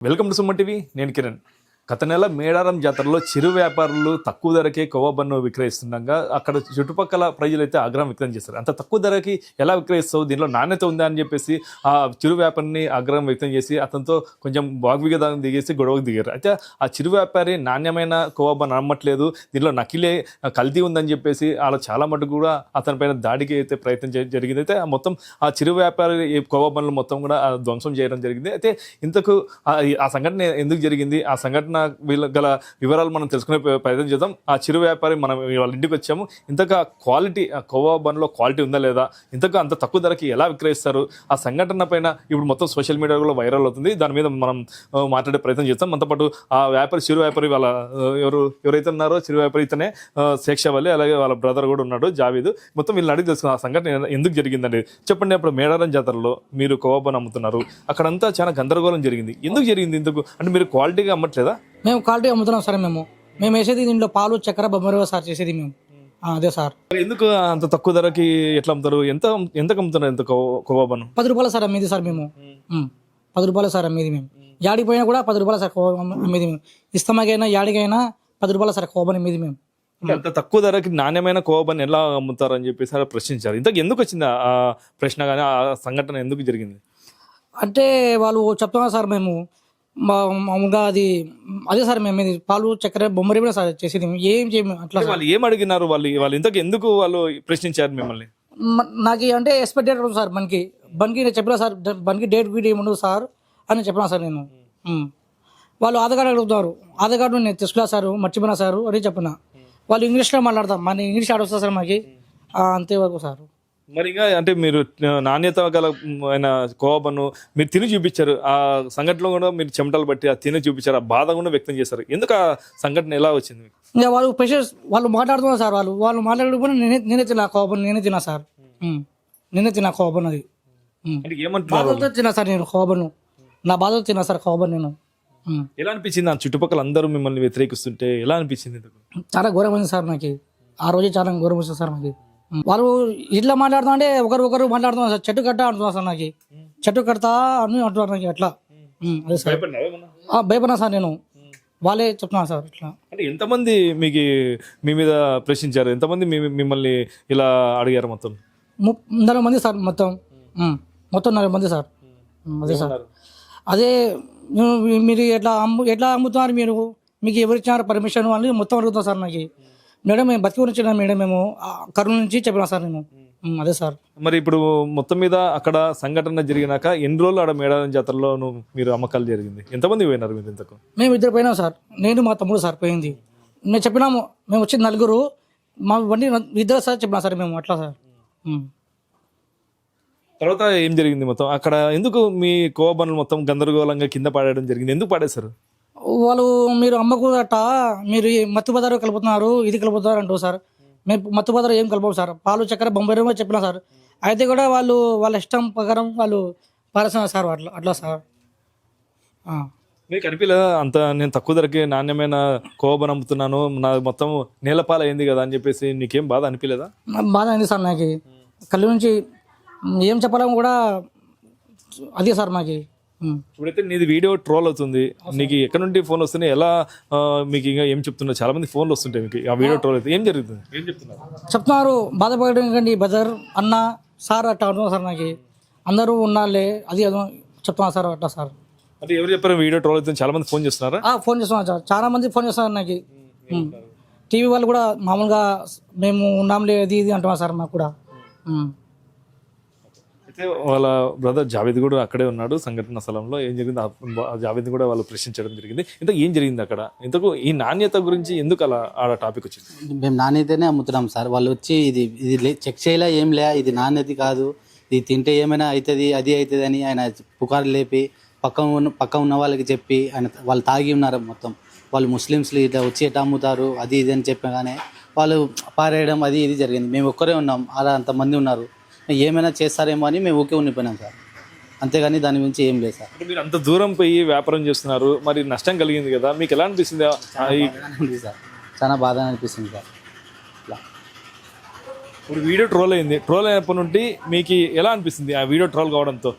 Welcome to Suman TV. నేను కిరణ్. గత నెల మేడారం జాతరలో చిరు వ్యాపారులు తక్కువ ధరకే కొవ్వబన్ను విక్రయిస్తుండగా అక్కడ చుట్టుపక్కల ప్రజలైతే ఆగ్రహం వ్యక్తం చేశారు. అంత తక్కువ ధరకి ఎలా విక్రయిస్తావు, దీనిలో నాణ్యత ఉందా అని చెప్పేసి ఆ చిరు వ్యాపారిని ఆగ్రహం వ్యక్తం చేసి అతనితో కొంచెం వాగ్వివాదం దిగేసి గొడవకు దిగారు. అయితే ఆ చిరు వ్యాపారి నాణ్యమైన కొవ్వబన్ను నమ్మట్లేదు, దీనిలో నకిలే కల్తీ ఉందని చెప్పేసి అలా చాలా మటుకు కూడా అతనిపైన దాడికి అయితే ప్రయత్నం జరిగింది. అయితే మొత్తం ఆ చిరు వ్యాపారి కొవ్వబన్నులు మొత్తం కూడా ధ్వంసం చేయడం జరిగింది. అయితే ఇంతకు ఆ సంఘటన ఎందుకు జరిగింది, ఆ సంఘటన వీళ్ళ గల వివరాలు మనం తెలుసుకునే ప్రయత్నం చేద్దాం. ఆ చిరు వ్యాపారి మనం వాళ్ళ ఇంటికి వచ్చాము. ఇంతకు క్వాలిటీ, ఆ కొవ్వబన్నులో క్వాలిటీ ఉందా లేదా, ఇంతకు అంత తక్కువ ధరకి ఎలా విక్రయిస్తారు, ఆ సంఘటన పైన ఇప్పుడు మొత్తం సోషల్ మీడియాలో వైరల్ అవుతుంది. దాని మీద మనం మాట్లాడే ప్రయత్నం చేస్తాం. మనతో పాటు ఆ వ్యాపారి, చిరు వ్యాపారి వాళ్ళ ఎవరైతే ఉన్నారో చిరు వ్యాపారి ఇతనే శేక్షవల్లి, అలాగే వాళ్ళ బ్రదర్ కూడా ఉన్నాడు జావీద్. మొత్తం వీళ్ళని అడిగి తెలుసుకున్న ఆ సంఘటన ఎందుకు జరిగిందండి చెప్పండి. అప్పుడు మేడారం జాతరలో మీరు కొవ్వబన్ను అమ్ముతున్నారు, అక్కడంతా చాలా గందరగోళం జరిగింది. ఎందుకు జరిగింది? ఇందుకు అంటే మీరు క్వాలిటీగా అమ్మట్లేదా? మేము క్వాలిటీ అమ్ముతున్నాం సార్. మేము వేసేది దీంట్లో పాలు, చక్కెర, బొమ్మరవ సార్ చేసేది మేము. అదే సార్. ఎందుకు అంత తక్కువ ధరకి ఎట్లా అమ్ముతారు? ఎంతకు అమ్ముతున్నారు ఎంత కొవ్వబన్ను? 10 రూపాయలు సార్ అమ్మేది సార్ మేము. 10 రూపాయలు సార్ అమ్మేది మేము. యాడికి పోయినా కూడా 10 రూపాయలు సార్ అమ్మేది మేము. ఇస్తమాకైనా యాడికైనా 10 రూపాయలు సార్ కొవ్వబన్ను అమ్మేది మేము. అంత తక్కువ ధరకి నాణ్యమైన కొవ్వబన్ను ఎలా అమ్ముతారు అని చెప్పేసి అలా ప్రశ్నించారు. ఇంతకు ఎందుకు వచ్చింది ఆ ప్రశ్న, కానీ ఆ సంఘటన ఎందుకు జరిగింది అంటే వాళ్ళు చెప్తున్నారు సార్, మేము మామూలుగా అదే సార్ మేము పాలు, చక్కెర, బొమ్మరి కూడా సార్ చేసేది. ఏం చేయము అట్లా. వాళ్ళు ఏం అడిగినారు? వాళ్ళు ఇంతకు ఎందుకు వాళ్ళు ప్రశ్నించారు మిమ్మల్ని? నాకు అంటే ఎక్స్పెక్ట్ డేట్ ఉంటుంది సార్. బండికి నేను చెప్పినా సార్, బండికి డేట్ వీడియో ఏముండదు సార్ అని చెప్పినా సార్ నేను. వాళ్ళు ఆధార్ కార్డు అడుగుతున్నారు. ఆధార్ కార్డు నేను తీసుకున్నా సార్, మర్చిపోయినా సార్ అని చెప్పిన. వాళ్ళు ఇంగ్లీష్లో మాట్లాడతాం, మన ఇంగ్లీష్ ఆడ వస్తుంది సార్ మాకు. అంతేవరకు సార్. మరి ఇంకా అంటే మీరు నాణ్యత గల ఆయన కొవ్వబన్ను మీరు తిని చూపించారు. ఆ సంఘటనలో కూడా మీరు చెమటలు బట్టి ఆ తిని చూపించారు, ఆ బాధ కూడా వ్యక్తం చేశారు. ఎందుకు ఆ సంఘటన ఎలా వచ్చింది? ఇంకా వాళ్ళు పేషెంట్స్ వాళ్ళు మాట్లాడుతున్నారు సార్. వాళ్ళు మాట్లాడకపోయినా నేనే తిన్నా కొవ్వబన్ను, నేనే తిన్నా సార్. నేనే తిన్నా కొవ్వబన్ను. అది బాధతో తిన్నా సార్ నేను కొవ్వబన్ను. నా బాధతో తిన్నా సార్ కొవ్వబన్ను నేను. ఎలా అనిపించింది? ఆ చుట్టుపక్కల అందరూ మిమ్మల్ని వ్యతిరేకిస్తుంటే ఎలా అనిపించింది? చాలా ఘోరం ఉంది సార్ నాకు. ఆ రోజే చాలా ఘోరం వచ్చింది సార్ నాకు. వాళ్ళు ఇట్లా మాట్లాడుతా అంటే ఒకరు మాట్లాడుతున్నారు సార్. చెట్టు కట్ట అంటున్నారు సార్ నాకు. చెట్టు కడతా అని అంటున్నారు నాకు. అట్లా అదే సార్. భయపడినా సార్ నేను. వాళ్ళే చెప్తున్నారు సార్ ఇట్లా. అంటే ఎంతమంది మీకు మీ మీద ప్రశ్నించారు? ఎంతమంది మిమ్మల్ని ఇలా అడిగారు? మొత్తం 40 మంది సార్. మొత్తం 40 మంది సార్. అదే సార్. అదే మీరు ఎట్లా అమ్ముతున్నారు, మీరు మీకు ఎవరిచ్చినారు పర్మిషన్ అని మొత్తం అడుగుతాం సార్ నాకు. మేడం మేము బతికి గురించి మేడం మేము కర్నూలు నుంచి చెప్పినా సార్ నేను. అదే సార్. మరి ఇప్పుడు మొత్తం మీద అక్కడ సంఘటన జరిగినాక ఎన్ని రోజులు ఆడ మేడారం జాతరలో మీరు అమ్మకాలు జరిగింది? ఎంతమంది పోయినారు మీరు? ఇంతకు మేము 2 పోయినాం సార్. నేను మా తమ్ముడు సార్ పోయింది. మేము చెప్పినాము, మేము వచ్చింది 4. మా బండి 2 సార్ చెప్పినా సార్ మేము. అట్లా సార్. తర్వాత ఏం జరిగింది? మొత్తం అక్కడ ఎందుకు మీ కొవ్వబన్నులు మొత్తం గందరగోళంగా కింద పడేయడం జరిగింది? ఎందుకు పడేశారు? వాళ్ళు మీరు అమ్మకు అట్ట మీరు మత్తు పదారు కలుపుతున్నారు, ఇది కలుపుతున్నారు అంటారు సార్. మేము మత్తు పదారు ఏం కలపవు సార్. పాలు, చక్కెర, బొంబాయి చెప్పినా సార్. అయితే కూడా వాళ్ళ ఇష్టం ప్రకారం వాళ్ళు పారేస్తున్నారు సార్. అట్లా సార్. మీకు అనిపించలేదా అంత నేను తక్కువ ధరకి నాణ్యమైన కొవ్వబన్ను అమ్ముతున్నాను, నా మొత్తం నేలపాలు అయింది కదా అని చెప్పేసి నీకేం బాధ అనిపించలేదా? బాధ అయింది సార్ నాకు. కళ్ళు నుంచి ఏం చెప్పాలని కూడా అదే సార్ మాకు. ఇప్పుడైతే నీది వీడియో ట్రోల్ అవుతుంది, నీకు ఎక్కడ నుండి ఫోన్ వస్తున్నాయి, ఎలా మీకు ఇంకా ఏం చెప్తున్నారు? చాలా మంది ఫోన్లు వస్తుంటాయి మీకు. ఆ వీడియో ట్రోల్ అయితే ఏం జరుగుతుంది? ఏం చెప్తున్నారు? బాధపడండి బ్రదర్, అన్న సార్ అట్లా అంటున్నారు సార్ నాకు. అందరూ ఉన్నారులే అది చెప్తున్నారు సార్. అట్లా సార్. అంటే ఎవరు చెప్పారు వీడియో ట్రోల్ అవుతుంది? చాలా మంది ఫోన్ చేస్తున్నారా? ఫోన్ చేస్తున్నారు సార్. చాలా మంది ఫోన్ చేస్తున్నారు నాకు. టీవీ వాళ్ళు కూడా మామూలుగా మేము ఉన్నాంలే అది ఇది అంటున్నారు సార్ మాకు కూడా. అయితే వాళ్ళ బ్రదర్ జావేద్ కూడా అక్కడే ఉన్నాడు సంఘటన స్థలంలో. ఏం జరిగింది? జావేద్ కూడా వాళ్ళు ప్రశ్నించడం జరిగింది. ఇంతకు ఏం జరిగింది అక్కడ? ఇంతకు ఈ నాణ్యత గురించి ఎందుకు అలా ఆ టాపిక్ వచ్చింది? మేము నాణ్యతనే అమ్ముతున్నాం సార్. వాళ్ళు వచ్చి ఇది చెక్ చేయలే, ఏం లే, ఇది నాణ్యత కాదు, ఇది తింటే ఏమైనా అవుతుంది, అది అవుతుంది అని ఆయన పుకారు లేపి పక్క ఉన్న వాళ్ళకి చెప్పి వాళ్ళు తాగి ఉన్నారు మొత్తం. వాళ్ళు ముస్లిమ్స్లు ఇట్లా వచ్చి ఎట్లా అమ్ముతారు అది ఇది అని చెప్పగానే వాళ్ళు పారేయడం అది ఇది జరిగింది. మేము ఒక్కరే ఉన్నాం, అలా అంతమంది ఉన్నారు. ఏమైనా చేస్తారేమో అని మేము ఊకే ఉండిపోయినాం సార్. అంతేగాని దాని గురించి ఏం లేదు సార్. మీరు అంత దూరం పోయి వ్యాపారం చేస్తున్నారు, మరి నష్టం కలిగింది కదా, మీకు ఎలా అనిపిస్తుంది? సార్ చాలా బాధ అనిపిస్తుంది సార్. ఇప్పుడు వీడియో ట్రోల్ అయింది, ట్రోల్ అయినప్పటి నుండి మీకు ఎలా అనిపిస్తుంది ఆ వీడియో ట్రోల్ కావడంతో?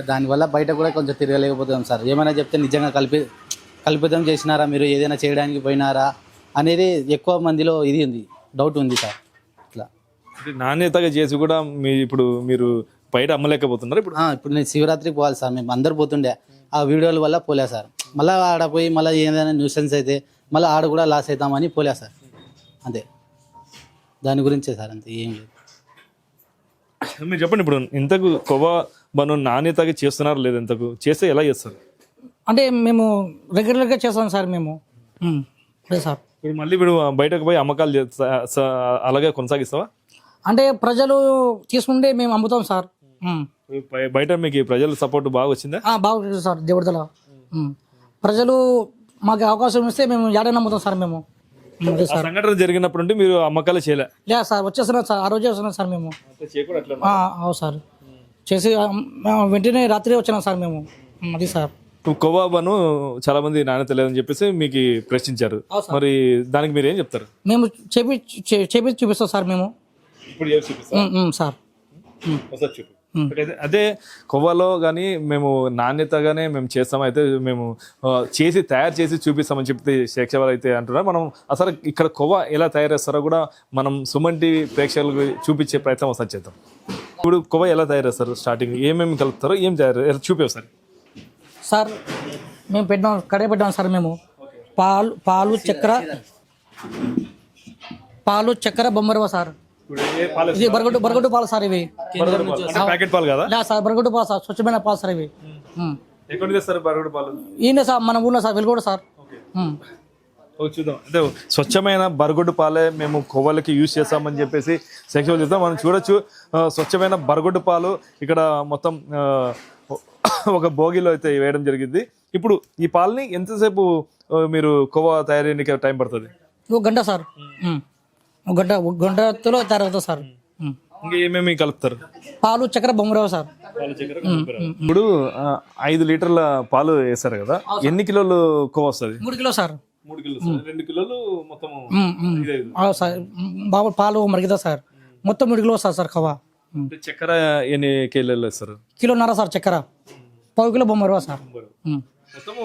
దానివల్ల బయట కూడా కొంచెం తిరగలేకపోతున్నాం సార్. ఏమైనా చెప్తే నిజంగా కల్పితం చేసినారా, మీరు ఏదైనా చేయడానికి పోయినారా అనేది ఎక్కువ మందిలో ఇది ఉంది, డౌట్ ఉంది సార్. ఇట్లా నాణ్యతగా చేసి కూడా మీరు బయట అమ్మలేకపోతున్నారు ఇప్పుడు. ఇప్పుడు నేను శివరాత్రికి పోవాలి సార్, మేము అందరు పోతుండే, ఆ వీడియోల వల్ల పోలే సార్. మళ్ళీ ఆడ పోయి మళ్ళీ ఏదైనా న్యూసెన్స్ అయితే మళ్ళీ ఆడ కూడా లాస్ అవుతామని పోలే సార్. అంతే, దాని గురించే సార్, అంతే, ఏం లేదు. మీరు చెప్పండి, ఇప్పుడు ఇంతకు కొవ్వా బను నాణ్యతగా చేస్తున్నారు లేదు, ఇంతకు చేస్తే ఎలా చేస్తారు? అంటే మేము రెగ్యులర్గా చేస్తాం సార్ మేము. అదే సార్. ఇప్పుడు మళ్ళీ బయటకు పోయి అమ్మకాలు అలాగే కొనసాగిస్తావా? అంటే ప్రజలు తీసుకుంటే మేము అమ్ముతాం సార్. బయట మీకు ప్రజల సపోర్ట్ బాగా వచ్చిందా? బాగా వచ్చింది సార్. దేవుడిదల ప్రజలు మాకు అవకాశం ఇస్తే మేము ఏడైనా అమ్ముతాం సార్ మేము. అదే సార్. సంఘటన జరిగినప్పుడు నుండి మీరు అమ్మకాలు చేయలే? లేదు సార్, వచ్చేస్తున్నాం సార్, ఆ రోజే వస్తున్నాం సార్ మేము. అవును సార్, చేసి వెంటనే రాత్రి వచ్చినాం సార్ మేము. అది సార్. కొవ్వా బను చాలా మంది నాణ్యత లేదని చెప్పేసి మీకు ప్రశ్నించారు, మరి దానికి మీరు ఏం చెప్తారు? మేము చేపి చూపిస్తాం సార్ మేము. సార్ అదే కొవ్వాలో కానీ మేము నాణ్యతగానే మేము చేస్తాము, అయితే మేము తయారు చేసి చూపిస్తామని చెప్తే శేక్ష వాళ్ళు అయితే అంటున్నారు. మనం అసలు ఇక్కడ కొవ్వా ఎలా తయారు చేస్తారో కూడా మనం సుమన్ టీవీ ప్రేక్షకులకు చూపించే ప్రయత్నం ఒకసారి చేద్దాం. ఇప్పుడు కొవ్వా ఎలా తయారు చేస్తారు, స్టార్టింగ్ ఏమేమి కలుపుతారో ఏం తయారు చూపే సార్. సార్ మేము కడే పెట్టాం సార్ మేము. పాలు చక్కెర బొమ్మరవ సార్. ఇది బరగొడ్డు పాలు సార్. ఇవి ప్యాకెట్ పాలు కదా సార్, బరగొడ్డు పాలు సార్, స్వచ్ఛమైన పాలు సార్ ఇవి. ఈయన సార్ మన ఊళ్ళో సార్, వెలుగొండ సార్. చూద్దాం, అదే స్వచ్ఛమైన బరగొడ్డు పాలే మేము కొవ్వలకి యూజ్ చేస్తామని చెప్పేసి సెక్షన్ చేద్దాం. మనం చూడొచ్చు స్వచ్ఛమైన బరగొడ్డు పాలు ఇక్కడ మొత్తం ఒక భోగిలో అయితే వేయడం జరిగింది. ఇప్పుడు ఈ పాలని ఎంతసేపు మీరు కొవ్వా తయారీకి టైం పడుతుంది? ఒక గంట సార్. గంటలో తయారవుతుంది సార్. ఇంకా ఏమేమి కలుపుతారు? పాలు చక్కెర బొమ్మరావు సార్. ఇప్పుడు 5 లీటర్ల పాలు వేస్తారు కదా, ఎన్ని కిలోలు కొవ్వా వస్తుంది? 3 కిలో సార్. 3 కిలోలు, 2 కిలోలు మొత్తం సార్. బాబు పాలు మరిగిదా సార్, మొత్తం 3 కిలో వస్తుంది సార్ కవా. చక్కెర ఎన్ని కిలోలు వేస్తారు? 1.5 కిలో సార్ చక్కెర, 1/2 కిలో బొమ్మరవా సార్. మొత్తం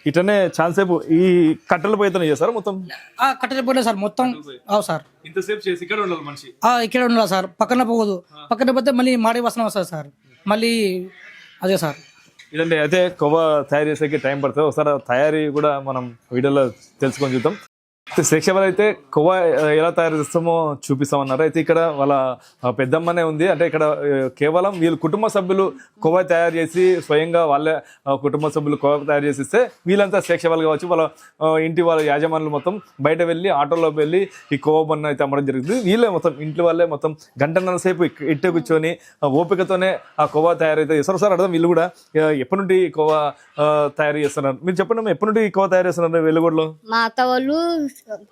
ఇటనే ఛాన్స్ సేపు ఈ కట్టెల పోయితేనే చేస్తారు మొత్తం? కట్టెల పోయలే సార్ మొత్తం. అవు సార్, ఇంతసేపు చేసి ఇక్కడ ఉండాలి మనిషి. ఇక్కడ ఉండాలి సార్, పక్కన పోకూడదు. పక్కన పోతే మళ్ళీ మాడి వాసన వస్తుంది సార్. మళ్ళీ అదే సార్. ఇదండి, అయితే కొవ్వా తయారు చేసేకి టైం పడుతుంది. ఒకసారి తయారీ కూడా మనం వీడియోలో తెలుసుకొని చూద్దాం. శేక్షవాళ్ళు అయితే కొవ్వా ఎలా తయారు చేస్తామో చూపిస్తామన్నారు. అయితే ఇక్కడ వాళ్ళ పెద్దమ్మనే ఉంది, అంటే ఇక్కడ కేవలం వీళ్ళు కుటుంబ సభ్యులు కొవ్వా తయారు చేసి స్వయంగా వాళ్ళే కుటుంబ సభ్యులు కొవ్వా తయారు చేసి ఇస్తే వీళ్ళంతా శేక్షవాళ్ళు కావచ్చు, వాళ్ళ ఇంటి వాళ్ళ యాజమానులు మొత్తం బయట వెళ్ళి ఆటోలో వెళ్ళి ఈ కొవ్వా బన్ను అయితే అమ్మడం జరుగుతుంది. వీళ్ళే మొత్తం ఇంటి వాళ్ళే మొత్తం గంటన్నర సేపు ఇట్టే కూర్చొని ఓపికతోనే ఆ కొవ్వా తయారైతే చేస్తారు. సార్ అర్థం వీళ్ళు కూడా ఎప్పటి నుండి కొవ్వా తయారు చేస్తున్నారు? మీరు చెప్పండి, ఎప్పటి నుండి కొవ్వా తయారు చేస్తున్నారు వెలుగుడిలో? మా అత్త వాళ్ళు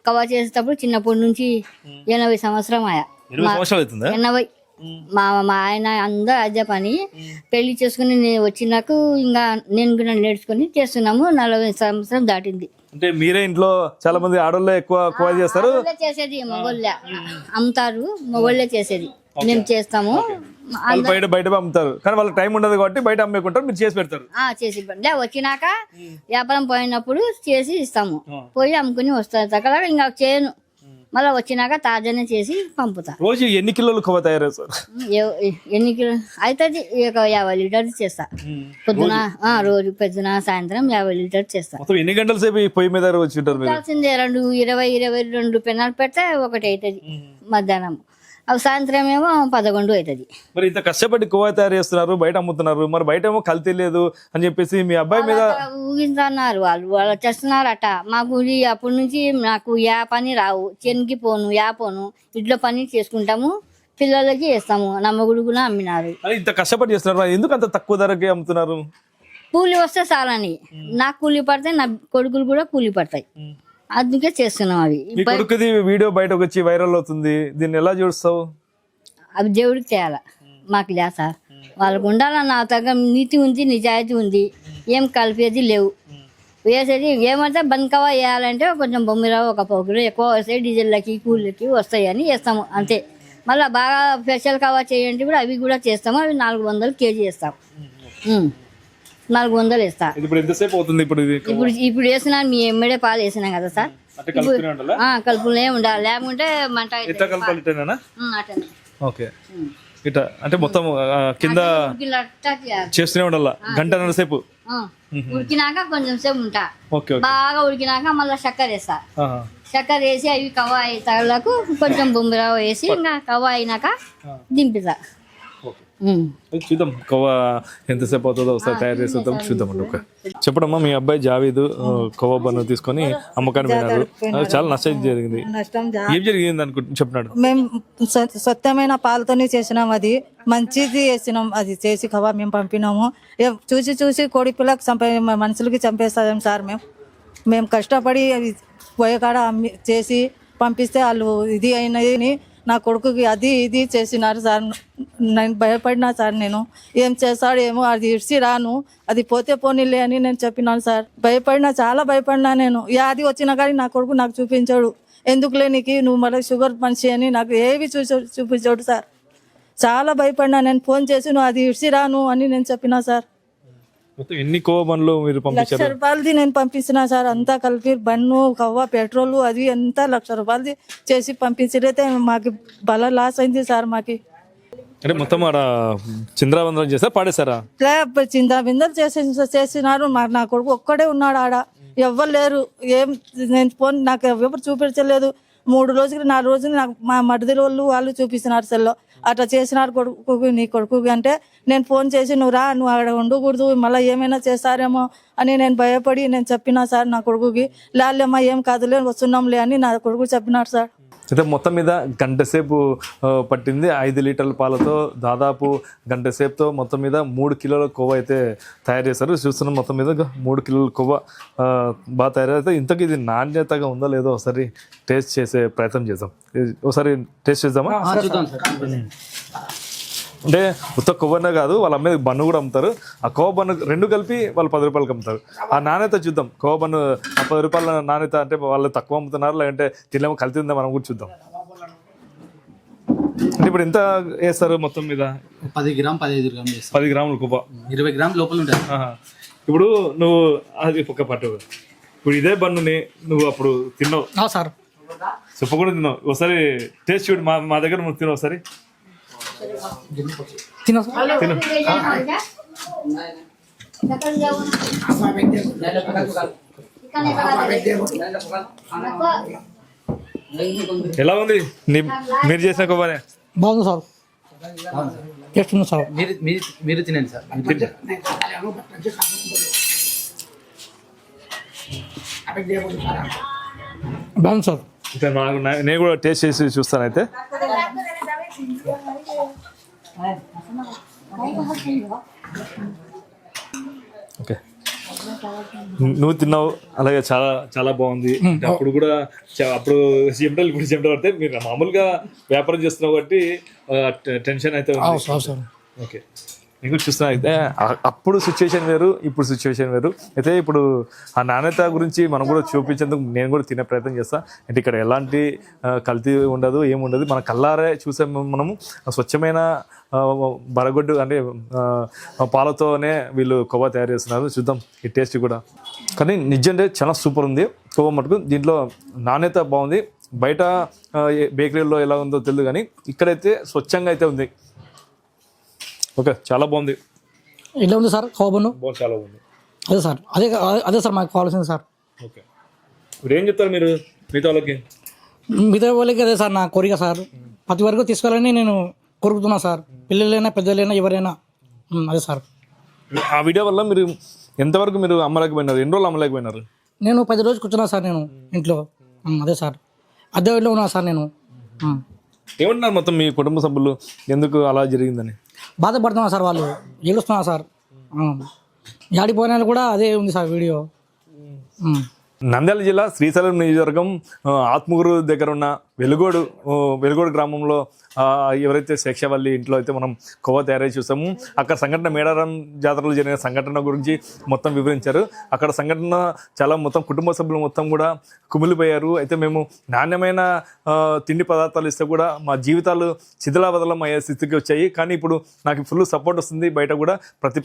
కవా చేసేటప్పుడు చిన్నప్పటి నుంచి 80 సంవత్సరం ఆయా. 80 మా ఆయన అందరూ అదే పని. పెళ్లి చేసుకుని వచ్చినాక ఇంకా నేను కూడా నేర్చుకుని చేస్తున్నాము. 40 సంవత్సరం దాటింది. అంటే మీరే ఇంట్లో చాలా మంది ఆడోళ్ళే ఎక్కువ చేస్తారు? చేసేది మగోళ్ళే అమ్ముతారు, మగోళ్ళే చేసేది, మేము చేస్తాము. బయట అమ్ముతారు కానీ వాళ్ళకి టైం ఉండదు కాబట్టి బయట అమ్మేకుంటారు, మీరు చేసి పెడతారు? చేసి వచ్చినాక వ్యాపారం పోయినప్పుడు చేసి ఇస్తాము, పోయి అమ్ముకుని వస్తారు. అక్కడ ఇంకా చేయను, మళ్ళీ వచ్చినాక తాజానే చేసి పంపుతా. రోజు ఎన్ని కిలోలు కొవ్వా తయారు చేస్తారు? ఎన్ని కిలో అవుతుంది? 50 లీటర్లు చేస్తా పొద్దున, రోజు పొద్దున సాయంత్రం 50 లీటర్ చేస్తా. ఎన్ని గంటల సేపు పొయ్యి మీద వచ్చింటారు? 22 పెనాలు పెడితే 1 అవుతుంది మధ్యాహ్నం. అవి సాయంత్రం ఏమో 11 అవుతుంది. మరి ఇంత కష్టపడి కొవ్వా తయారు చేస్తున్నారు, బయట అమ్ముతున్నారు, మరి బయట ఏమో కల్తీ లేదు అని చెప్పేసి మీ అబ్బాయి మీద ఊగిస్తున్నారు. వాళ్ళు చేస్తున్నారట. మాకు అప్పటి నుంచి నాకు పని రావు, చెనికి పోను, పోను, ఇంట్లో పని చేసుకుంటాము, పిల్లలకి వేస్తాము. నా మొగుడు కూడా అమ్మినారు. ఇంత కష్టపడి చేస్తున్నారు, ఎందుకు అంత తక్కువ ధరకే అమ్ముతున్నారు? కూలి వస్తే చాలని, నాకు కూలి పడతాయి, నా కొడుకులు కూడా కూలి పడతాయి, అందుకే చేస్తున్నాం. అవి కొడుకుది వీడియో బయటకు వచ్చి వైరల్ అవుతుంది, దీన్ని ఎలా చూస్తావు? అవి దేవుడికి చేయాల, మాకు లే సార్. వాళ్ళకు ఉండాల, నా తగ్గ నీతి ఉంది, నిజాయితీ ఉంది, ఏం కలిపేది లేవు. వేసేది ఏమంటే బంకవా వేయాలంటే కొంచెం బొమ్మిరావు 1 పావు కిలో ఎక్కువ వస్తాయి, డీజిల్లకి కూలీలకి వస్తాయని వేస్తాము అంతే. మళ్ళీ బాగా స్పెషల్ కవా చేయండి కూడా అవి కూడా చేస్తాము. అవి 400 కేజీ వేస్తాం. 400 వేస్తా. ఇప్పుడు ఎంతసేపు అవుతుంది ఇప్పుడు ఇది ఇప్పుడు వేసినా మీ ఎమ్మడే పాలు వేసినాం కదా సార్. అంటే కలుపుతూనే ఉండాలా? కలుపులే ఉండాలి, లేకుంటే మంట ఎట్లా కలపాలి ఇట్టేనా? అటనే ఓకే ఇట్లా అంటే మొత్తం కింద చేస్తూనే ఉండాలా గంటన్నర సేపు. ఉడికినాక కొంచెం సేపు ఉంటా. ఓకే బాగా ఉడికినాక మళ్ళీ చక్కెర వేస్తా. చక్కెర వేసి అవి కవ్వ తగలకు కొంచెం బొమ్మిరవ్వ వేసి ఇంకా కవ్వ అయినాక దింపుతా. చూద్దాం కవ్వ ఎంతసేపు అవుతుందో ఒకసారి తయారు చేసేద్దాం చూద్దామండి. ఓకే చెప్పడమ్మా, మీ అబ్బాయి జావీదు కవ్వ బన్ను తీసుకొని అమ్మకాన్ని పోయినారు, చాలా నష్టం జరిగింది. ఏం జరిగింది అనుకుంటు చెప్పినాడు? మేము స్వచ్ఛమైన పాలతోనే చేసినాం, అది మంచిది వేసినాం, అది చేసి కవ్వ మేము పంపినాము. చూసి చూసి కోడి పిల్లకి మనుషులకి చంపేస్తాం సార్. మేము కష్టపడి పోయేకాడ చేసి పంపిస్తే వాళ్ళు ఇది అయినది నా కొడుకుకి అది ఇది చేసినారు సార్. నేను భయపడినా సార్, నేను ఏం చేస్తాడు ఏమో, అది ఇడిచి రాను, అది పోతే పోనీలే అని నేను చెప్పినాను సార్. భయపడినా, చాలా భయపడినా. నేను యాది వచ్చినా కానీ నా కొడుకు నాకు చూపించాడు. ఎందుకులే నీకు, నువ్వు మళ్ళీ షుగర్ మనిషి అని నాకు ఏవి చూపించాడు సార్. చాలా భయపడినా. నేను ఫోన్ చేసి నువ్వు అది ఇడిచి రాను అని నేను చెప్పినా సార్. ఎన్ని కవ్వ బండ్లు మీరు పంపించారు? 1,00,000 రూపాయలది నేను పంపించిన సార్. అంతా కలిపి బన్ను కవ్వ పెట్రోల్ అది అంతా 1,00,000 రూపాయలది చేసి పంపించితే మాకు బల లాస్ అయింది సార్. మాకి అంటే మొత్తం ఆడ చింద్రాబంధం చేస్తారా పాడేశారా? చిందాబిందలు చేసినారు. నా కొడుకు ఒక్కడే ఉన్నాడు ఆడ, ఎవ్వరు లేరు. నేను ఫోన్ నాకు ఎవరు చూపించలేదు. 3 రోజులు 4 రోజులు నాకు మా మడిది వాళ్ళు చూపిస్తున్నారు సెల్లో. అట్లా చేసినారు కొడుకు, నీ కొడుకు అంటే నేను ఫోన్ చేసి నువ్వు రా, నువ్వు అక్కడ ఉండకూడదు, మళ్ళీ ఏమైనా చేస్తారేమో అని నేను భయపడి నేను చెప్పినా సార్ నా కొడుకుకి. లేమ్మా ఏం కాదులే వస్తున్నాంలే అని నా కొడుకు చెప్పినాడు సార్. అయితే మొత్తం మీద గంట సేపు పట్టింది. 5 లీటర్ల పాలతో దాదాపు గంట సేపుతో మొత్తం మీద 3 కిలోల కొవ్వ అయితే తయారు చేస్తారు. చూస్తున్నాం మొత్తం మీద 3 కిలోల కొవ్వ బాగా తయారైతే. ఇంతకీ ఇది నాణ్యతగా ఉందో లేదో ఒకసారి టేస్ట్ చేసే ప్రయత్నం చేద్దాం. ఒకసారి టేస్ట్ చేద్దామా? అంటే ఉత్త కొవ్వనే కాదు, వాళ్ళు అమ్మేది బన్ను కూడా అమ్ముతారు. ఆ కొవ్వ బన్ను 2 కలిపి వాళ్ళు 10 రూపాయలకి అమ్ముతారు. ఆ నాణ్యత చూద్దాం. కొవ్వ బన్ను 10 రూపాయల నాణ్యత అంటే వాళ్ళు తక్కువ అమ్ముతున్నారు, లేదంటే తినేమో కలిసి ఉందా మనం కూడా చూద్దాం. అంటే ఇప్పుడు ఎంత వేస్తారు మొత్తం మీద? 10 గ్రామ్ 15 గ్రామ్ 10 గ్రాములు కొవ్వ 20 గ్రామ్ లోపల ఉంటుంది. ఇప్పుడు నువ్వు అది పక్క పట్టు, ఇప్పుడు ఇదే బన్నుని నువ్వు అప్పుడు తిన్నావు సార్, చెప్పకుండా తిన్నావు. ఒకసారి టేస్ట్ చూడు, మా దగ్గర నువ్వు తిన్నావు ఒకసారి. తినో సార్. ఎలా ఉంది మీరు చేసిన కొవ్వనే? బాగుంది సార్, టేస్ట్ ఉంది సార్. మీరు తినండి సార్. బాగుంది సార్. నేను కూడా టేస్ట్ చేసి చూస్తాను. అయితే ఓకే, నువ్వు తిన్నావు అలాగే చాలా చాలా బాగుంది. అప్పుడు కూడా అప్పుడు చెమటలు ఇప్పుడు చెమటలు పడితే మీరు మామూలుగా వ్యాపారం చేస్తున్నావు కాబట్టి టెన్షన్ అయితే ఉంది. ఓకే, నేను కూడా చూస్తున్నా. అయితే అప్పుడు సిచ్యువేషన్ వేరు, ఇప్పుడు సిచ్యువేషన్ వేరు. అయితే ఇప్పుడు ఆ నాణ్యత గురించి మనం కూడా చూపించేందుకు నేను కూడా తినే ప్రయత్నం చేస్తాను. అంటే ఇక్కడ ఎలాంటి కల్తీ ఉండదు, ఏముండదు. మన కల్లారే చూసే మనము స్వచ్ఛమైన బరగొడ్డు అంటే పాలతోనే వీళ్ళు కొవ్వ తయారు చేస్తున్నారు. చూద్దాం ఈ టేస్ట్ కూడా. కానీ నిజంగా చాలా సూపర్ ఉంది కొవ్వ మటుకు. దీంట్లో నాణ్యత బాగుంది. బయట బేకరీలో ఎలా ఉందో తెలియదు, కానీ ఇక్కడైతే స్వచ్ఛంగా అయితే ఉంది. ఓకే, చాలా బాగుంది. ఎలా ఉంది సార్ కొవ్వ బన్ను? చాలా బాగుంది. అదే సార్, అదే సార్ మాకు కావాల్సింది సార్. ఓకే, ఇప్పుడు ఏం చెప్తారు మీరు మిగతా వాళ్ళకి? అదే సార్ నా కోరిక సార్, ప్రతి వరకు తీసుకోవాలని నేను కోరుకుతున్నా సార్. పిల్లలైనా పెద్దలైనా ఎవరైనా. అదే సార్. ఆ వీడియో వల్ల మీరు ఎంతవరకు మీరు అమ్మలేకపోయినారు? ఎన్ని రోజులు అమ్మలేకపోయినారు? నేను 10 రోజులు కూర్చున్నా సార్ నేను ఇంట్లో. అదే సార్, అద్దె ఇంట్లో ఉన్నా సార్ నేను. ఏమంటున్నారు మొత్తం మీ కుటుంబ సభ్యులు ఎందుకు అలా జరిగిందని? బాధపడుతున్నా సార్, వాళ్ళు ఏడుస్తున్నా సార్. యాడిపోయినా కూడా అదే ఉంది సార్ వీడియో. నంద్యాల జిల్లా శ్రీశైలం నియోజకవర్గం ఆత్మకూరు దగ్గర ఉన్న వెలుగోడు గ్రామంలో ఎవరైతే శేషవల్లి ఇంట్లో అయితే మనం కొవ్వ తయారై చూసాము, అక్కడ సంఘటన మేడారం జాతరలో జరిగిన సంఘటన గురించి మొత్తం వివరించారు. అక్కడ సంఘటన చాలా మొత్తం కుటుంబ సభ్యులు మొత్తం కూడా కుమిలిపోయారు. అయితే మేము నాణ్యమైన తిండి పదార్థాలు ఇస్తే కూడా మా జీవితాలు శిథిలాబదలం అయ్యే స్థితికి వచ్చాయి. కానీ ఇప్పుడు నాకు ఫుల్ సపోర్ట్ వస్తుంది. బయట కూడా ప్రతి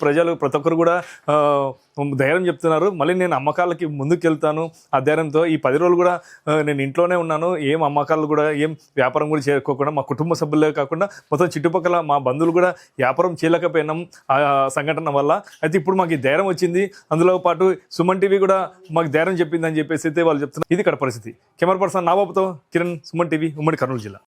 ఒక్కరు కూడా ధైర్యం చెప్తున్నారు. మళ్ళీ నేను అమ్మకాలకి ముందుకు వెళ్తాను ఆ ధైర్యంతో. ఈ 10 రోజులు కూడా నేను ఇంట్లోనే ఉన్నాను. ఏం అమ్మకాలు కూడా ఏం వ్యాపారం కూడా చేయకోకుండా మా కుటుంబ సభ్యులే కాకుండా మొత్తం చుట్టుపక్కల మా బంధువులు కూడా వ్యాపారం చేయలేకపోయినాం ఆ సంఘటన వల్ల. అయితే ఇప్పుడు మాకు ఈ ధైర్యం వచ్చింది. అందులో పాటు సుమన్ టీవీ కూడా మాకు ధైర్యం చెప్పిందని చెప్పేసి అయితే వాళ్ళు చెప్తున్నారు. ఇది ఇక్కడ పరిస్థితి. కెమెరా పర్సన్ నాబాబుతో కిరణ్, సుమన్ టీవీ, ఉమ్మడి కర్నూలు జిల్లా.